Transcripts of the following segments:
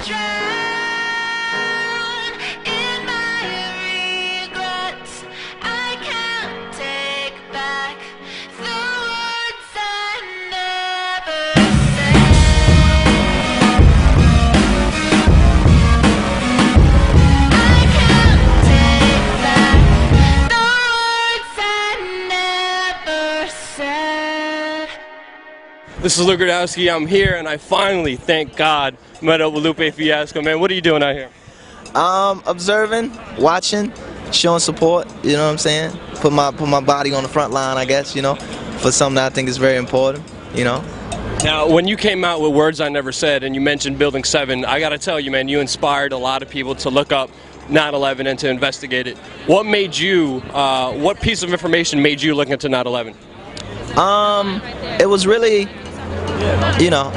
drown in my regrets. I can't take back the words I never said. I can't take back the words I never said. This is Lupe Fiasco. I'm here, and I finally, thank God, met up with Lupe Fiasco. Man, what are you doing out here? Observing, watching, showing support, you know what I'm saying? Put my body on the front line, I guess, you know, for something that I think is very important, you know. Now, when you came out with Words I Never Said and you mentioned Building 7, I gotta tell you, man, you inspired a lot of people to look up 9/11 and to investigate it. What made you, what piece of information made you look into 9/11? It was really, you know,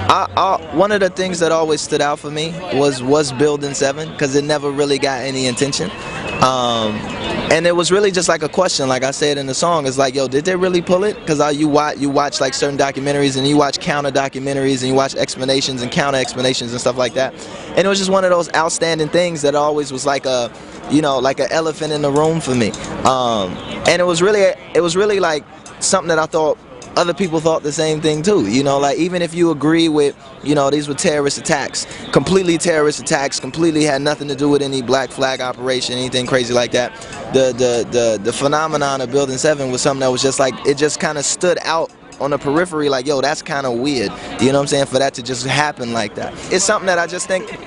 one of the things that always stood out for me was Building 7, because it never really got any attention. And it was really just like a question, like I said in the song. It's like, yo, did they really pull it? Because you watch like certain documentaries, and you watch counter documentaries, and you watch explanations and counter explanations and stuff like that. And it was just one of those outstanding things that always was like a, you know, like an elephant in the room for me. And it was really like something that I thought other people thought the same thing too, you know, like even if you agree with, you know, these were terrorist attacks, completely had nothing to do with any black flag operation, anything crazy like that. The phenomenon of Building 7 was something that was just like, it just kind of stood out on the periphery, like, yo, that's kind of weird, you know what I'm saying, for that to just happen like that. It's something that I just think,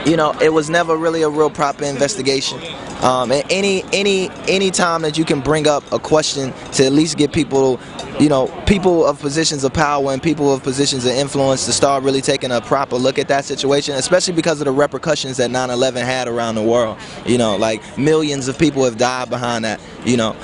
you know, it was never really a real proper investigation. And any time that you can bring up a question to at least get people, you know, people of positions of power and people of positions of influence to start really taking a proper look at that situation, especially because of the repercussions that 9/11 had around the world. You know, like millions of people have died behind that. You know,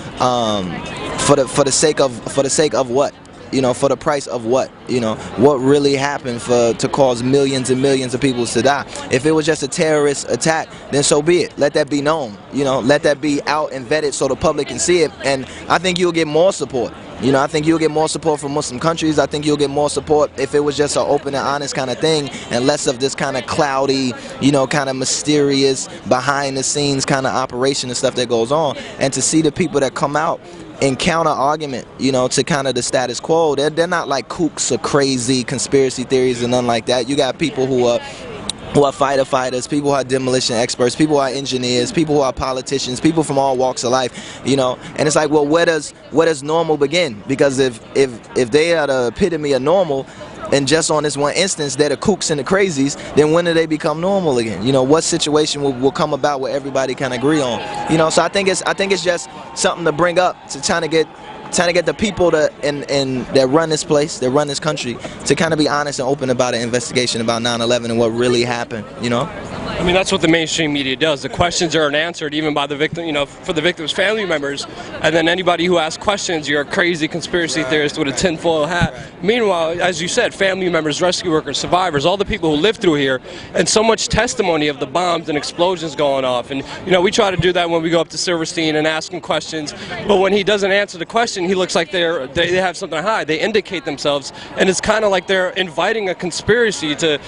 for the sake of what? You know, for the price of what? You know, what really happened to cause millions and millions of people to die? If it was just a terrorist attack, then so be it. Let that be known. You know, let that be out and vetted so the public can see it. And I think you'll get more support. You know, I think you'll get more support from Muslim countries. I think you'll get more support if it was just an open and honest kind of thing, and less of this kind of cloudy, you know, kind of mysterious, behind the scenes kind of operation and stuff that goes on. And to see the people that come out and counter argument, you know, to kind of the status quo, they're not like kooks or crazy conspiracy theories and nothing like that. You got people who are fighter fighters, people who are demolition experts, people who are engineers, people who are politicians, people from all walks of life, you know. And it's like, well, where does normal begin? Because if they are the epitome of normal, and just on this one instance they're the kooks and the crazies, then when do they become normal again? You know, what situation will come about where everybody can agree on? You know, so I think it's just something to bring up, to trying to get the people that run this place, that run this country, to kind of be honest and open about an investigation about 9/11 and what really happened, you know? I mean, that's what the mainstream media does. The questions aren't answered even by the victim, you know, for the victim's family members. And then anybody who asks questions, you're a crazy conspiracy theorist with a tinfoil hat. Meanwhile, as you said, family members, rescue workers, survivors, all the people who lived through here, and so much testimony of the bombs and explosions going off. And, you know, we try to do that when we go up to Silverstein and ask him questions. But when he doesn't answer the question, he looks like they have something to hide. They indicate themselves, and it's kind of like they're inviting a conspiracy to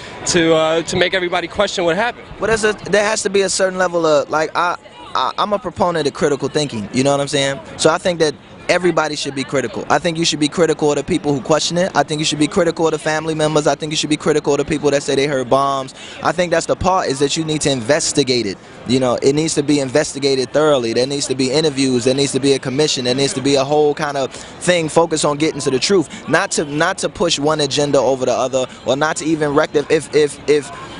make everybody question what happened. But there has to be a certain level of, like, I'm a proponent of critical thinking, you know what I'm saying? So I think that everybody should be critical. I think you should be critical of the people who question it. I think you should be critical of the family members. I think you should be critical of the people that say they heard bombs. I think that's the part, is that you need to investigate it. You know, it needs to be investigated thoroughly. There needs to be interviews. There needs to be a commission. There needs to be a whole kind of thing focused on getting to the truth. Not to push one agenda over the other, or not to even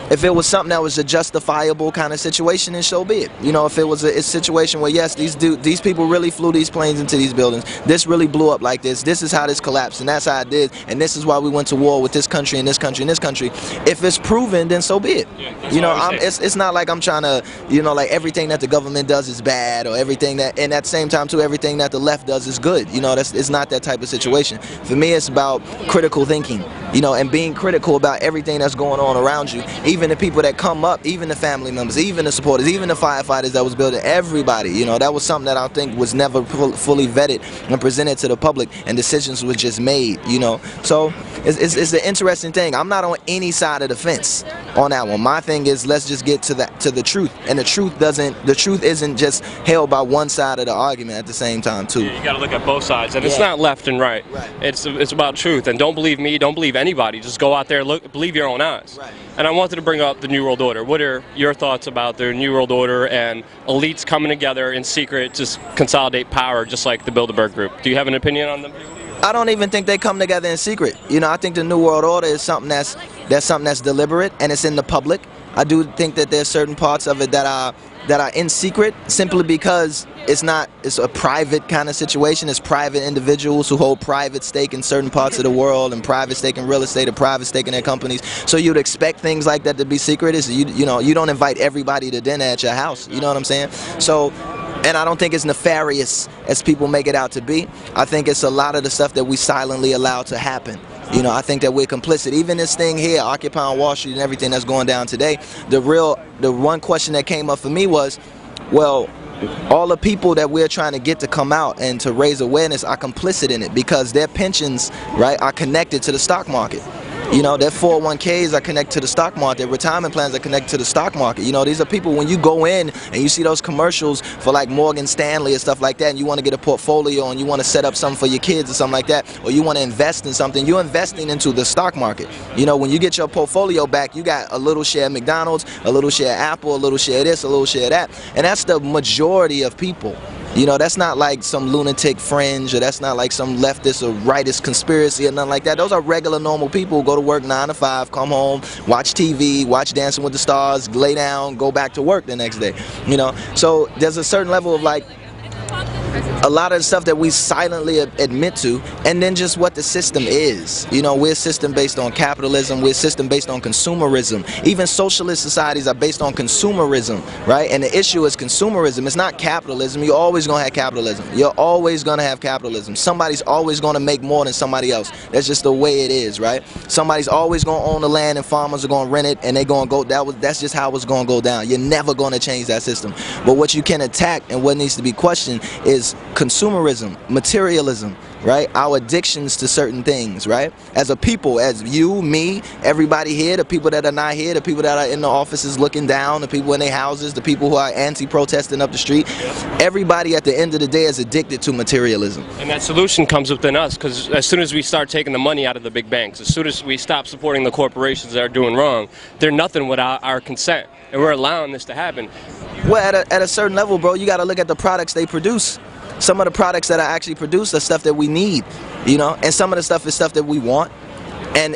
if it was something that was a justifiable kind of situation, then so be it. You know, if it was a situation where, yes, these people really flew these planes into these buildings, this really blew up like this is how this collapsed, and that's how it did, and this is why we went to war with this country and this country and this country. If it's proven, then so be it. Yeah, you know, it's not like I'm trying to, you know, like everything that the government does is bad, or everything that, and at the same time too, everything that the left does is good. You know, it's not that type of situation. For me, it's about critical thinking. you know, and being critical about everything that's going on around you. Even the people that come up, even the family members, even the supporters, even the firefighters that was building, everybody, you know, that was something that I think was never fully vetted and presented to the public, and decisions were just made, you know. So it's an interesting thing. I'm not on any side of the fence on that one. My thing is, let's just get to the truth, and the truth isn't just held by one side of the argument at the same time too. Yeah, you got to look at both sides, and it's not left and right. It's about truth, and don't believe me, don't believe anybody. Just go out there, look, believe your own eyes. Right. And I wanted to bring up the New World Order. What are your thoughts about the New World Order and elites coming together in secret to consolidate power, just like the Bilderberg Group? Do you have an opinion on them? I don't even think they come together in secret. You know, I think the New World Order is something that's deliberate, and it's in the public. I do think that there's certain parts of it that are in secret, simply because it's a private kind of situation. It's private individuals who hold private stake in certain parts of the world, and private stake in real estate, or private stake in their companies. So you'd expect things like that to be secret. You know, you don't invite everybody to dinner at your house. You know what I'm saying? So. And I don't think it's nefarious as people make it out to be. I think it's a lot of the stuff that we silently allow to happen. You know, I think that we're complicit. Even this thing here, occupying Wall Street and everything that's going down today, the one question that came up for me was, well, all the people that we're trying to get to come out and to raise awareness are complicit in it, because their pensions, right, are connected to the stock market. You know, their 401ks are connected to the stock market. Their retirement plans are connected to the stock market. You know, these are people, when you go in and you see those commercials for like Morgan Stanley and stuff like that, and you want to get a portfolio and you want to set up something for your kids or something like that, or you want to invest in something, you're investing into the stock market. You know, when you get your portfolio back, you got a little share of McDonald's, a little share of Apple, a little share of this, a little share of that. And that's the majority of people. You know, that's not like some lunatic fringe, or that's not like some leftist or rightist conspiracy or nothing like that. Those are regular, normal people who go to work 9 to 5, come home, watch TV, watch Dancing with the Stars, lay down, go back to work the next day. You know, so there's a certain level of like, a lot of the stuff that we silently admit to, and then just what the system is. You know, we're a system based on capitalism, we're a system based on consumerism. Even socialist societies are based on consumerism, right? And the issue is consumerism. It's not capitalism. You're always going to have capitalism. You're always going to have capitalism. Somebody's always going to make more than somebody else. That's just the way it is, right? Somebody's always going to own the land, and farmers are going to rent it, and they're going to go, that's just how it's going to go down. You're never going to change that system. But what you can attack and what needs to be questioned is consumerism, materialism, right? Our addictions to certain things, right? As a people, as you, me, everybody here, the people that are not here, the people that are in the offices looking down, the people in their houses, the people who are anti-protesting up the street, everybody at the end of the day is addicted to materialism. And that solution comes within us, because as soon as we start taking the money out of the big banks, as soon as we stop supporting the corporations that are doing wrong, they're nothing without our consent, and we're allowing this to happen. Well, at a certain level, bro, you got to look at the products they produce. Some of the products that are actually produced are stuff that we need, you know, and some of the stuff is stuff that we want, and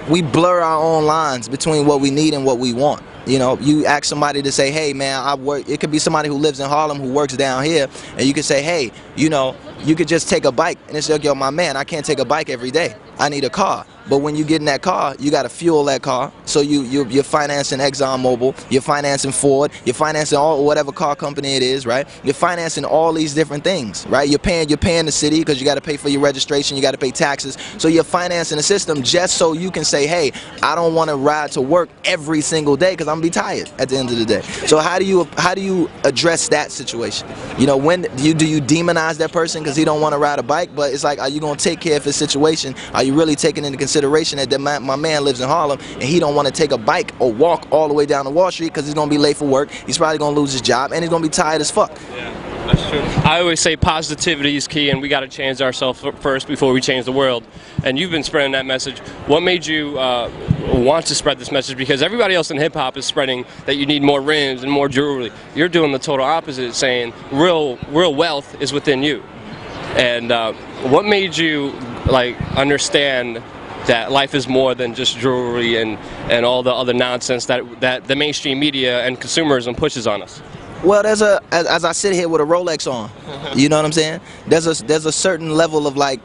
we blur our own lines between what we need and what we want. You know, you ask somebody to say, hey man, I work, it could be somebody who lives in Harlem who works down here, and you could say, hey, you know, you could just take a bike, and it's like, yo, my man, I can't take a bike every day. I need a car. But when you get in that car, you got to fuel that car. So you're financing ExxonMobil, you're financing Ford, you're financing whatever car company it is, right? You're financing all these different things, right? You're paying the city, because you got to pay for your registration, you got to pay taxes. So you're financing the system just so you can say, hey, I don't want to ride to work every single day because I'm gonna be tired at the end of the day. So how do you address that situation? You know, when do you demonize that person because he don't want to ride a bike? But it's like, are you gonna take care of his situation? Are you really taking into consideration that my man lives in Harlem and he don't want to take a bike or walk all the way down to Wall Street because he's gonna be late for work, he's probably gonna lose his job, and he's gonna be tired as fuck. Yeah, that's true. I always say positivity is key, and we got to change ourselves first before we change the world. And you've been spreading that message. What made you want to spread this message? Because everybody else in hip-hop is spreading that you need more rims and more jewelry. You're doing the total opposite, saying real wealth is within you. And what made you like understand that life is more than just jewelry and all the other nonsense that the mainstream media and consumerism pushes on us? Well, as I sit here with a Rolex on, you know what I'm saying? There's a certain level of like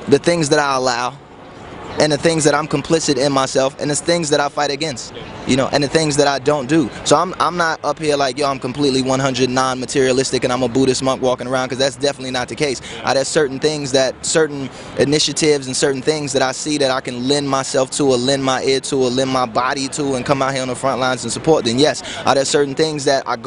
the things that I allow, and the things that I'm complicit in myself, and the things that I fight against, you know, and the things that I don't do. So I'm not up here like, yo, I'm completely 100 non-materialistic and I'm a Buddhist monk walking around, because that's definitely not the case. There's certain things that, certain initiatives and certain things that I see that I can lend myself to, or lend my ear to, or lend my body to, and come out here on the front lines and support. Then yes, are there certain things that are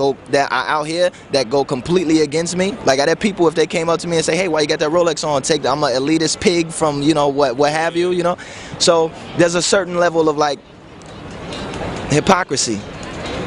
out here that go completely against me? Like, are there people, if they came up to me and say, hey, why you got that Rolex on? I'm an elitist pig from, you know, what have you, you know? So there's a certain level of like hypocrisy,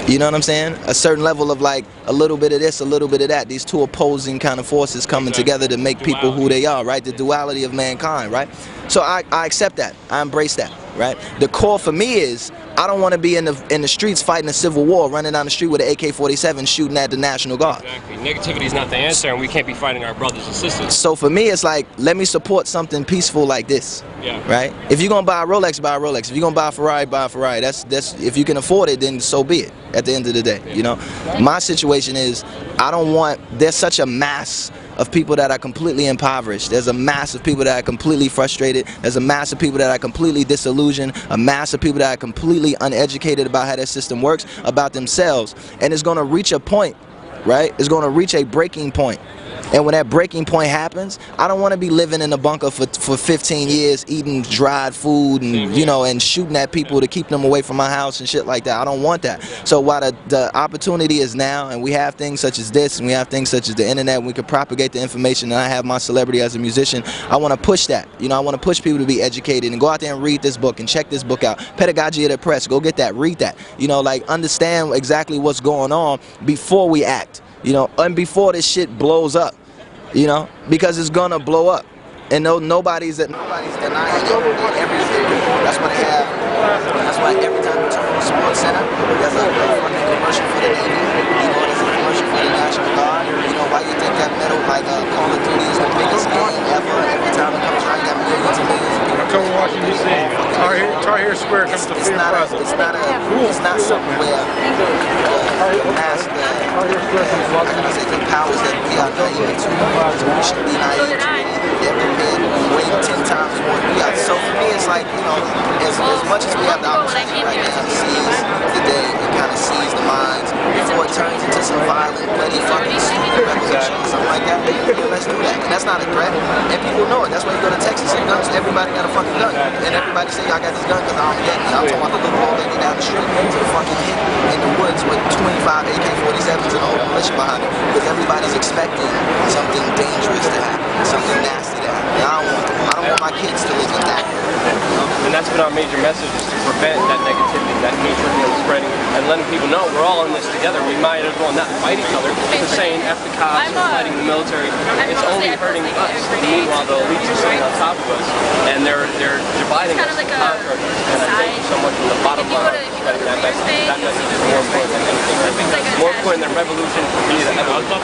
you know what I'm saying? A certain level of like a little bit of this, a little bit of that. These two opposing kind of forces coming together to make people who they are, right? The duality of mankind, right? So I accept that. I embrace that, right? The core for me is, I don't want to be in the streets fighting a civil war, running down the street with an AK-47 shooting at the National Guard. Exactly. Negativity is not the answer, and we can't be fighting our brothers and sisters. So for me, it's like, let me support something peaceful like this. Yeah. Right? If you're gonna buy a Rolex, buy a Rolex. If you're gonna buy a Ferrari, buy a Ferrari. That's if you can afford it, then so be it. At the end of the day, you know, my situation is, I don't want. There's such a mass of people that are completely impoverished. There's a mass of people that are completely frustrated. There's a mass of people that are completely disillusioned. A mass of people that are completely uneducated about how that system works, about themselves. And it's gonna reach a point, right? It's gonna reach a breaking point. And when that breaking point happens, I don't want to be living in a bunker for 15 years, eating dried food and, you know, and shooting at people to keep them away from my house and shit like that. I don't want that. So while the opportunity is now, and we have things such as this, and we have things such as the internet, and we can propagate the information, and I have my celebrity as a musician, I want to push that. You know, I want to push people to be educated and go out there and read this book and check this book out. Pedagogy of the Press, go get that, read that. You know, like, understand exactly what's going on before we act. You know, and before this shit blows up, you know, because it's gonna blow up, and nobody's denying everything. That's why they have. That's why every time you turn on the Sports Center, there's a fucking commercial for the Navy. You know, there's a commercial for the National Guard. You know, why you think that medal, like Call of Duty, is the biggest game ever? Every time it comes around, you got millions and millions of people. Come watching you see. Tar Heel Square comes to Fear Plaza. It's not something where the powers that we are naive to, so we should be naive to it. They're prepared way 10 times more than we are. So for me, it's like, you know, as much as we have the opportunity right now to seize the day and kind of seize the minds before it turns into some violent, bloody fucking stupid revolution or something like that, let's do that. And that's not a threat, and people know it. That's why you go to Texas and guns, everybody got a fucking gun. And everybody say, I got this gun because I don't get it. I'm talking about the little old lady down the street to the fucking hit in the woods with 25 AK-47s and a whole militia behind it, because everybody's expecting something dangerous to happen, something nasty to happen. And I don't want my kids to live in that. And that's been our major message, is to prevent that negativity, that hatred from spreading, and letting people know we're all in this together. We might as well not fight each other. Just saying F the cops and fighting the military, it's only hurting us. Meanwhile, the elites are sitting on top of us, and they're dividing us into contractors. And I thank you so much from the bottom line. That message is more important than anything. I think that's more important than revolution. We need an evolution.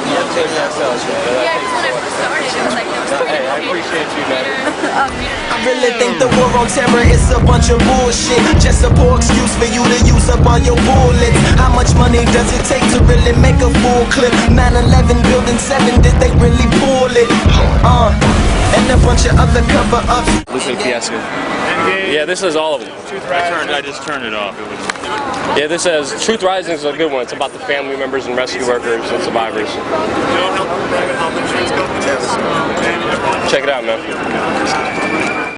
We have to change ourselves. Yeah, because when I first started, it was like, there was so Hey, I appreciate you, man. I really think the war on terror is a bunch of bullshit. Just a poor excuse for you to use up all your bullets. How much money does it take to really make a full clip? 9/11 building 7, did they really pull it? And a bunch of other cover-ups. Lupe Fiasco. Yeah, this is all of them. I just turned it off. Yeah, this says Truth Rising is a good one. It's about the family members and rescue workers and survivors. Check it out, man.